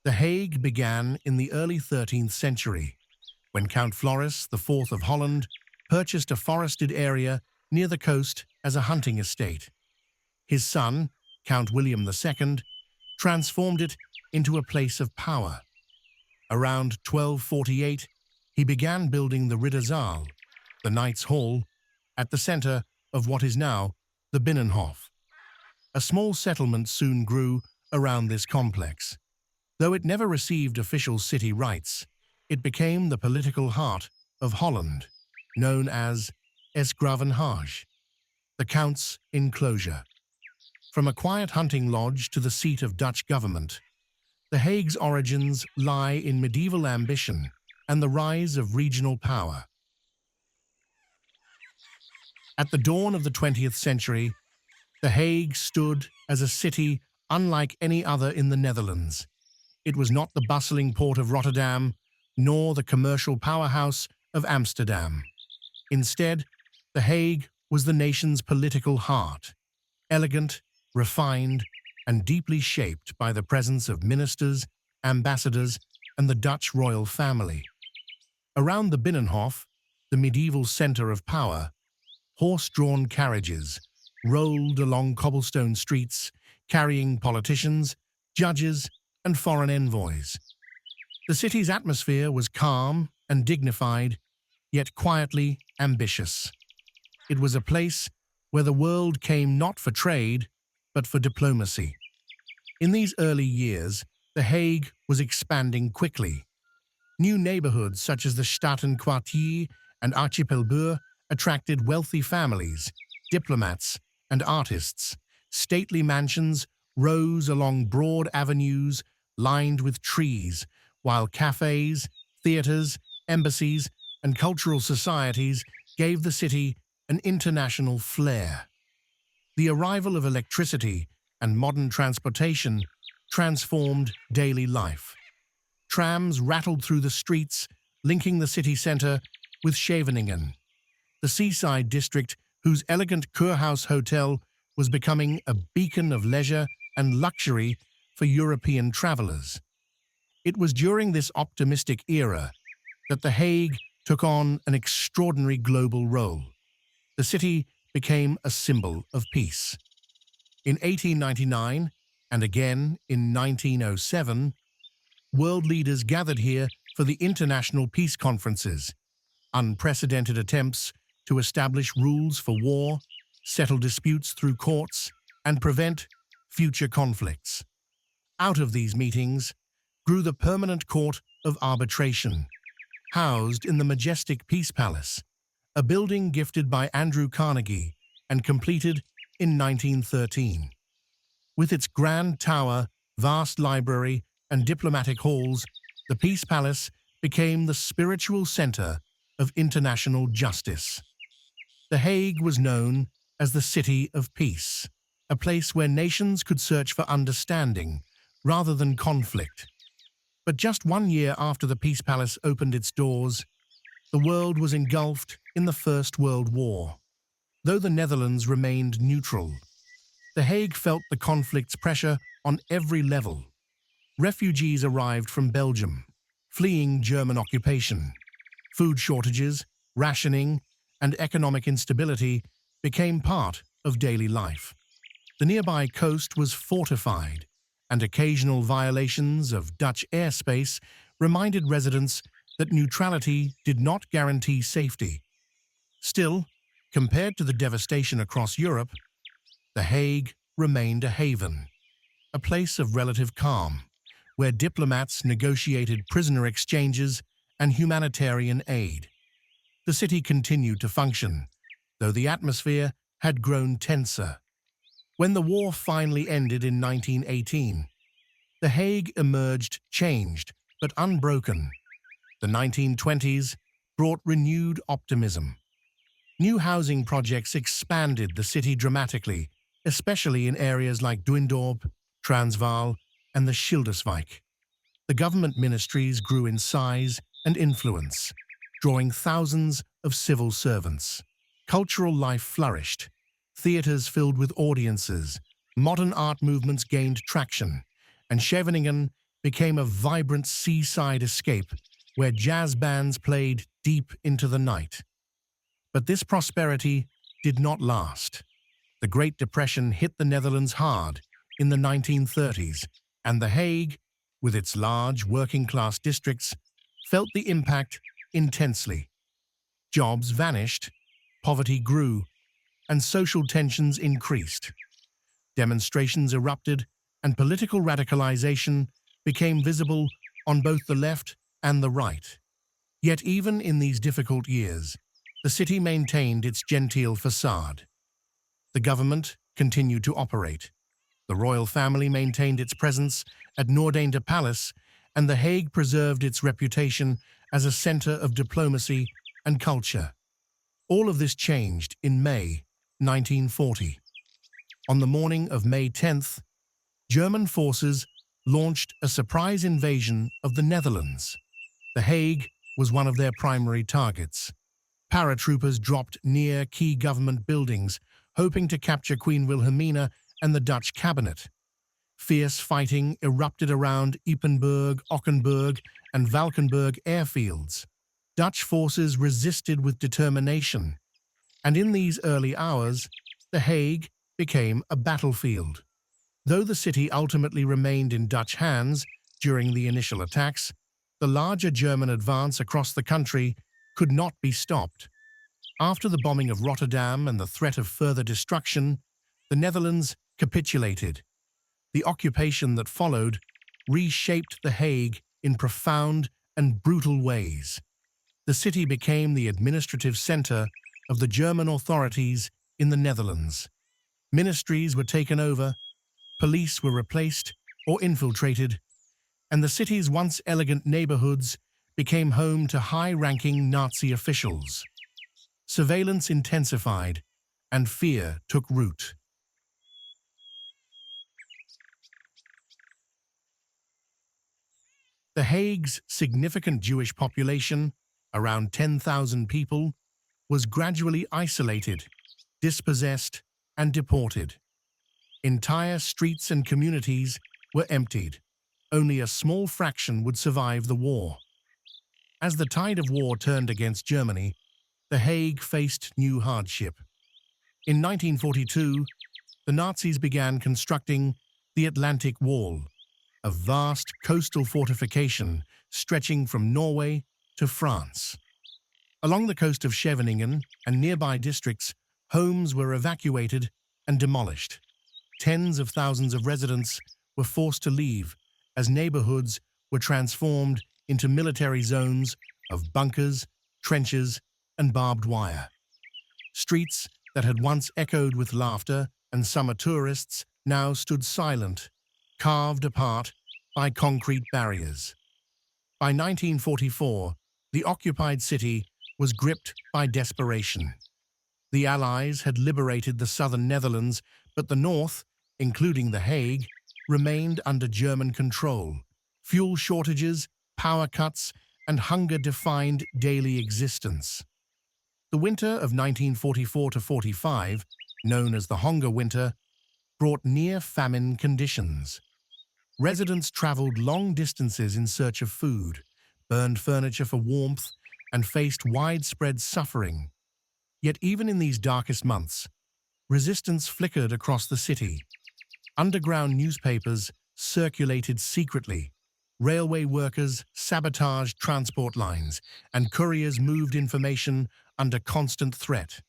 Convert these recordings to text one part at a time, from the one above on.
The Hague began in the early 13th century, when Count Floris IV of Holland purchased a forested area near the coast as a hunting estate. His son, Count William II, transformed it into a place of power. Around 1248, he began building the Ridderzaal, the Knight's Hall, at the center of what is now the Binnenhof. A small settlement soon grew around this complex. Though it never received official city rights, it became the political heart of Holland, known as Haag, the Count's enclosure. From a quiet hunting lodge to the seat of Dutch government, The Hague's origins lie in medieval ambition and the rise of regional power. At the dawn of the 20th century, The Hague stood as a city unlike any other in the Netherlands. It was not the bustling port of Rotterdam, nor the commercial powerhouse of Amsterdam. Instead, The Hague was the nation's political heart, elegant, refined, and deeply shaped by the presence of ministers, ambassadors, and the Dutch royal family. Around the Binnenhof, the medieval center of power, horse-drawn carriages rolled along cobblestone streets, carrying politicians, judges, and foreign envoys. The city's atmosphere was calm and dignified, yet quietly ambitious. It was a place where the world came not for trade, but for diplomacy. In these early years, The Hague was expanding quickly. New neighbourhoods such as the Stadsenkwartier and Archipelboer attracted wealthy families, diplomats, and artists. Stately mansions rose along broad avenues lined with trees, while cafes, theatres, embassies, and cultural societies gave the city an international flair. The arrival of electricity and modern transportation transformed daily life. Trams rattled through the streets, linking the city centre with Scheveningen, the seaside district whose elegant Kurhaus Hotel was becoming a beacon of leisure and luxury for European travellers. It was during this optimistic era that The Hague took on an extraordinary global role. The city became a symbol of peace. In 1899, and again in 1907, world leaders gathered here for the international peace conferences, unprecedented attempts to establish rules for war, settle disputes through courts, and prevent future conflicts. Out of these meetings grew the Permanent Court of Arbitration, housed in the majestic Peace Palace, a building gifted by Andrew Carnegie and completed in 1913. With its grand tower, vast library, and diplomatic halls, the Peace Palace became the spiritual center of international justice. The Hague was known as the City of Peace, a place where nations could search for understanding rather than conflict. But just 1 year after the Peace Palace opened its doors, the world was engulfed in the First World War. Though the Netherlands remained neutral, The Hague felt the conflict's pressure on every level. Refugees arrived from Belgium, fleeing German occupation. Food shortages, rationing, and economic instability became part of daily life. The nearby coast was fortified, and occasional violations of Dutch airspace reminded residents that neutrality did not guarantee safety. Still, compared to the devastation across Europe, The Hague remained a haven, a place of relative calm, where diplomats negotiated prisoner exchanges and humanitarian aid. The city continued to function, though the atmosphere had grown tenser. When the war finally ended in 1918, The Hague emerged changed but unbroken. The 1920s brought renewed optimism. New housing projects expanded the city dramatically, especially in areas like Duindorp, Transvaal, and the Schilderswijk. The government ministries grew in size and influence, drawing thousands of civil servants. Cultural life flourished. Theatres filled with audiences, modern art movements gained traction, and Scheveningen became a vibrant seaside escape where jazz bands played deep into the night. But this prosperity did not last. The Great Depression hit the Netherlands hard in the 1930s, and The Hague, with its large working-class districts, felt the impact intensely. Jobs vanished, poverty grew, and social tensions increased. Demonstrations erupted, and political radicalization became visible on both the left and the right. Yet even in these difficult years, the city maintained its genteel facade. The government continued to operate. The royal family maintained its presence at Noordeinde Palace, and The Hague preserved its reputation as a center of diplomacy and culture. All of this changed in May 1940. On the morning of May 10th, German forces launched a surprise invasion of the Netherlands. The Hague was one of their primary targets. Paratroopers dropped near key government buildings, hoping to capture Queen Wilhelmina and the Dutch cabinet. Fierce fighting erupted around Ypenburg, Ockenburg, and Valkenburg airfields. Dutch forces resisted with determination, and in these early hours, The Hague became a battlefield. Though the city ultimately remained in Dutch hands during the initial attacks, the larger German advance across the country could not be stopped. After the bombing of Rotterdam and the threat of further destruction, the Netherlands capitulated. The occupation that followed reshaped The Hague in profound and brutal ways. The city became the administrative center of the German authorities in the Netherlands. Ministries were taken over, police were replaced or infiltrated, and the city's once elegant neighborhoods became home to high-ranking Nazi officials. Surveillance intensified, and fear took root. The Hague's significant Jewish population, around 10,000 people, was gradually isolated, dispossessed, and deported. Entire streets and communities were emptied. Only a small fraction would survive the war. As the tide of war turned against Germany, The Hague faced new hardship. In 1942, the Nazis began constructing the Atlantic Wall, a vast coastal fortification stretching from Norway to France. Along the coast of Scheveningen and nearby districts, homes were evacuated and demolished. Tens of thousands of residents were forced to leave as neighborhoods were transformed into military zones of bunkers, trenches, and barbed wire. Streets that had once echoed with laughter and summer tourists now stood silent, carved apart by concrete barriers. By 1944, the occupied city was gripped by desperation. The Allies had liberated the southern Netherlands, but the north, including The Hague, remained under German control. Fuel shortages, power cuts, and hunger defined daily existence. The winter of 1944–45, known as the Hunger Winter, brought near-famine conditions. Residents traveled long distances in search of food, burned furniture for warmth, and faced widespread suffering. Yet even in these darkest months, resistance flickered across the city. Underground newspapers circulated secretly. Railway workers sabotaged transport lines, and couriers moved information under constant threat.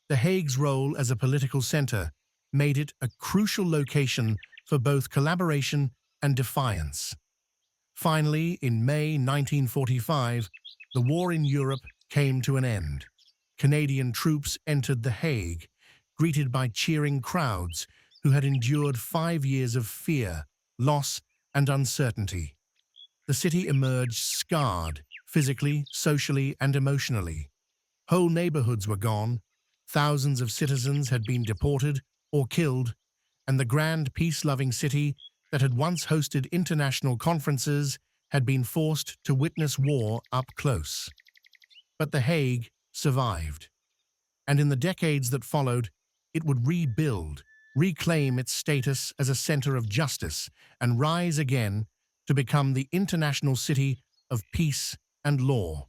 The Hague's role as a political center made it a crucial location for both collaboration and defiance. Finally, in May 1945, the war in Europe came to an end. Canadian troops entered The Hague, greeted by cheering crowds who had endured 5 years of fear, loss, and uncertainty. The city emerged scarred, physically, socially, and emotionally. Whole neighborhoods were gone, thousands of citizens had been deported or killed, and the grand, peace-loving city that had once hosted international conferences had been forced to witness war up close. But The Hague survived, and in the decades that followed, it would rebuild, reclaim its status as a center of justice, and rise again to become the international city of peace and law,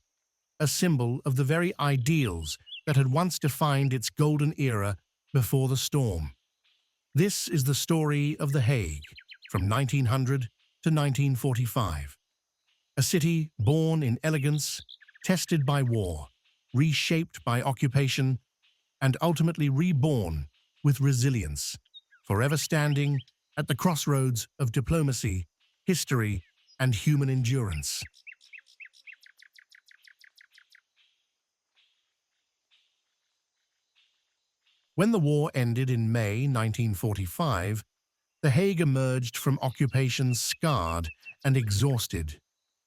a symbol of the very ideals that had once defined its golden era before the storm. This is the story of The Hague, from 1900 to 1945. A city born in elegance, tested by war, reshaped by occupation, and ultimately reborn with resilience, forever standing at the crossroads of diplomacy, history, and human endurance. When the war ended in May 1945, The Hague emerged from occupation scarred and exhausted.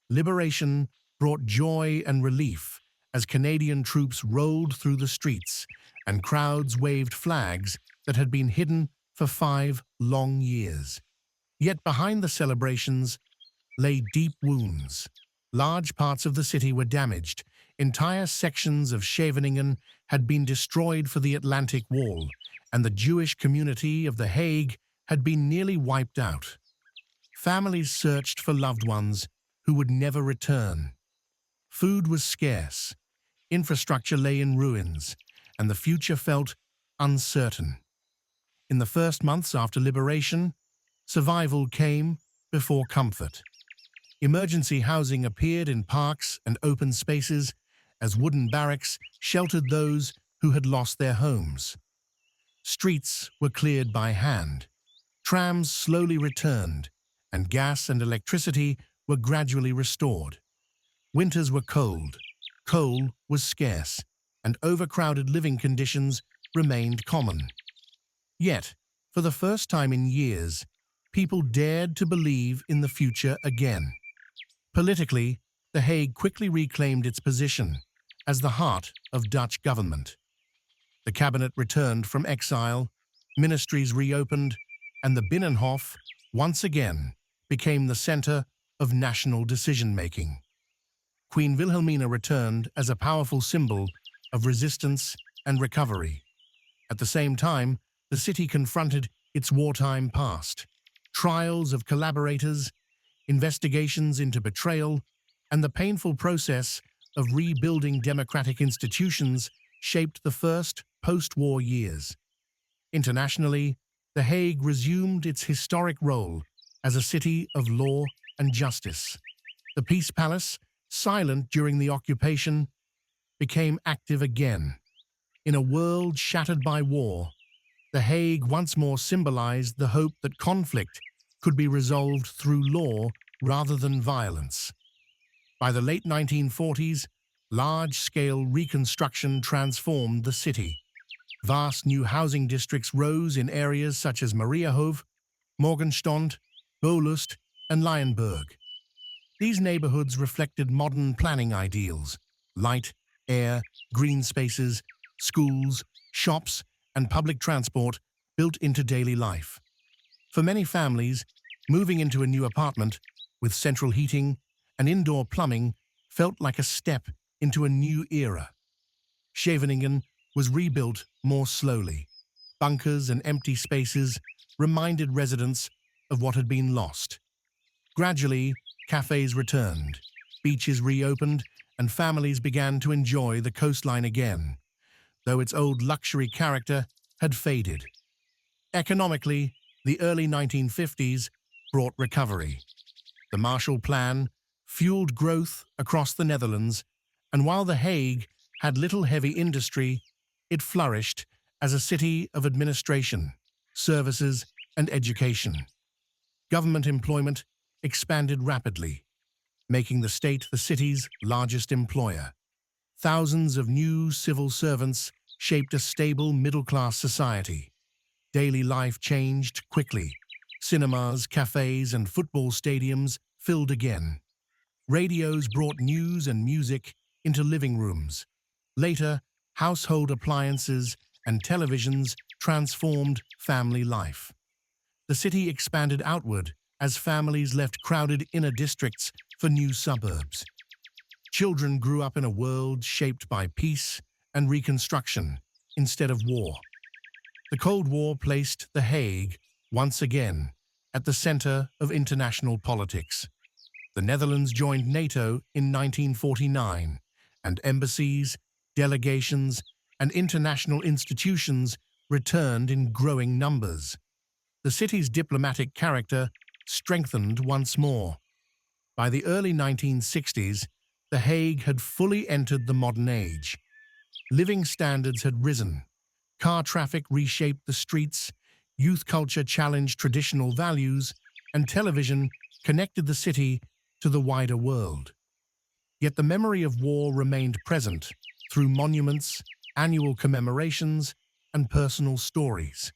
Liberation brought joy and relief as Canadian troops rolled through the streets and crowds waved flags that had been hidden for 5 long years. Yet behind the celebrations lay deep wounds. Large parts of the city were damaged. Entire sections of Scheveningen had been destroyed for the Atlantic Wall, and the Jewish community of The Hague had been nearly wiped out. Families searched for loved ones who would never return. Food was scarce, infrastructure lay in ruins, and the future felt uncertain. In the first months after liberation, survival came before comfort. Emergency housing appeared in parks and open spaces as wooden barracks sheltered those who had lost their homes. Streets were cleared by hand. Trams slowly returned, and gas and electricity were gradually restored. Winters were cold, coal was scarce, and overcrowded living conditions remained common. Yet, for the first time in years, people dared to believe in the future again. Politically, The Hague quickly reclaimed its position as the heart of Dutch government. The cabinet returned from exile, ministries reopened, and the Binnenhof, once again, became the center of national decision-making. Queen Wilhelmina returned as a powerful symbol of resistance and recovery. At the same time, the city confronted its wartime past. Trials of collaborators, investigations into betrayal, and the painful process of rebuilding democratic institutions shaped the first post-war years. Internationally, The Hague resumed its historic role as a city of law and justice. The Peace Palace, silent during the occupation, became active again. In a world shattered by war, The Hague once more symbolized the hope that conflict could be resolved through law rather than violence. By the late 1940s, large-scale reconstruction transformed the city. Vast new housing districts rose in areas such as Mariahove, Morgenstund, Bolust, and Leyenburg. These neighborhoods reflected modern planning ideals: light, air, green spaces, schools, shops, and public transport built into daily life. For many families, moving into a new apartment with central heating and indoor plumbing felt like a step into a new era. Scheveningen was rebuilt more slowly. Bunkers and empty spaces reminded residents of what had been lost. Gradually, cafes returned, beaches reopened, and families began to enjoy the coastline again, though its old luxury character had faded. Economically, the early 1950s brought recovery. The Marshall Plan fueled growth across the Netherlands, and while The Hague had little heavy industry, it flourished as a city of administration, services, and education. Government employment expanded rapidly, making the state the city's largest employer. Thousands of new civil servants shaped a stable middle-class society. Daily life changed quickly. Cinemas, cafes, and football stadiums filled again. Radios brought news and music into living rooms. Later, household appliances and televisions transformed family life. The city expanded outward as families left crowded inner districts for new suburbs. Children grew up in a world shaped by peace and reconstruction instead of war. The Cold War placed The Hague, once again, at the center of international politics. The Netherlands joined NATO in 1949, and embassies, delegations, and international institutions returned in growing numbers. The city's diplomatic character strengthened once more. By the early 1960s, The Hague had fully entered the modern age. Living standards had risen, car traffic reshaped the streets, youth culture challenged traditional values, and television connected the city to the wider world. Yet the memory of war remained present through monuments, annual commemorations, and personal stories.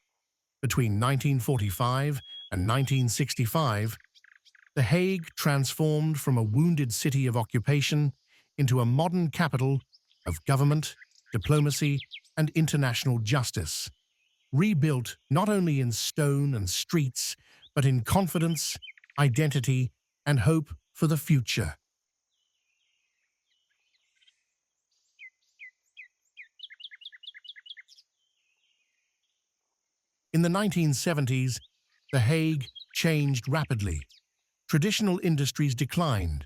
Between 1945 and 1965, The Hague transformed from a wounded city of occupation into a modern capital of government, diplomacy, and international justice, rebuilt not only in stone and streets, but in confidence, identity, and hope for the future. In the 1970s, The Hague changed rapidly. Traditional industries declined,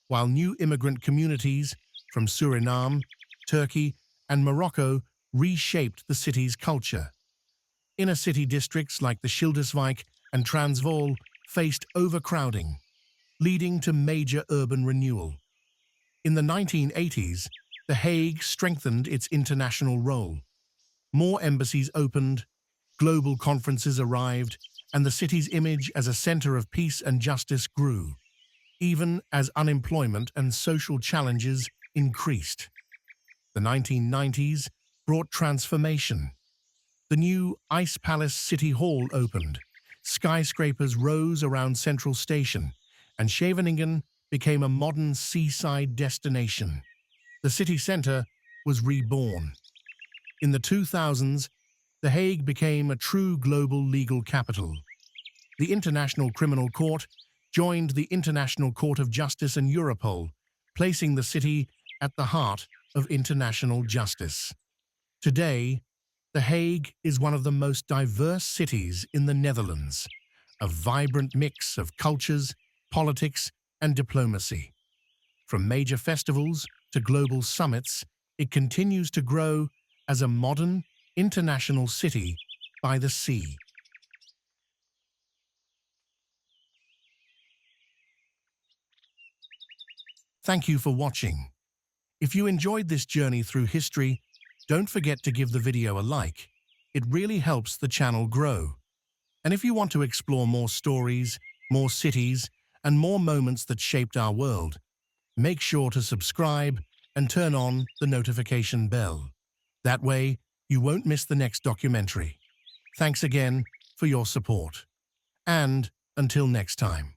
while new immigrant communities from Suriname, Turkey, and Morocco reshaped the city's culture. Inner city districts like the Schilderswijk and Transvaal faced overcrowding, leading to major urban renewal. In the 1980s, The Hague strengthened its international role. More embassies opened, global conferences arrived, and the city's image as a center of peace and justice grew, even as unemployment and social challenges increased. The 1990s brought transformation. The new Ice Palace City Hall opened, skyscrapers rose around Central Station, and Scheveningen became a modern seaside destination. The city centre was reborn. In the 2000s, The Hague became a true global legal capital. The International Criminal Court joined the International Court of Justice and Europol, placing the city at the heart of international justice. Today, The Hague is one of the most diverse cities in the Netherlands, a vibrant mix of cultures, politics, and diplomacy. From major festivals to global summits, it continues to grow as a modern, international city by the sea. Thank you for watching. If you enjoyed this journey through history, don't forget to give the video a like. It really helps the channel grow. And if you want to explore more stories, more cities, and more moments that shaped our world, make sure to subscribe and turn on the notification bell. That way, you won't miss the next documentary. Thanks again for your support. And until next time.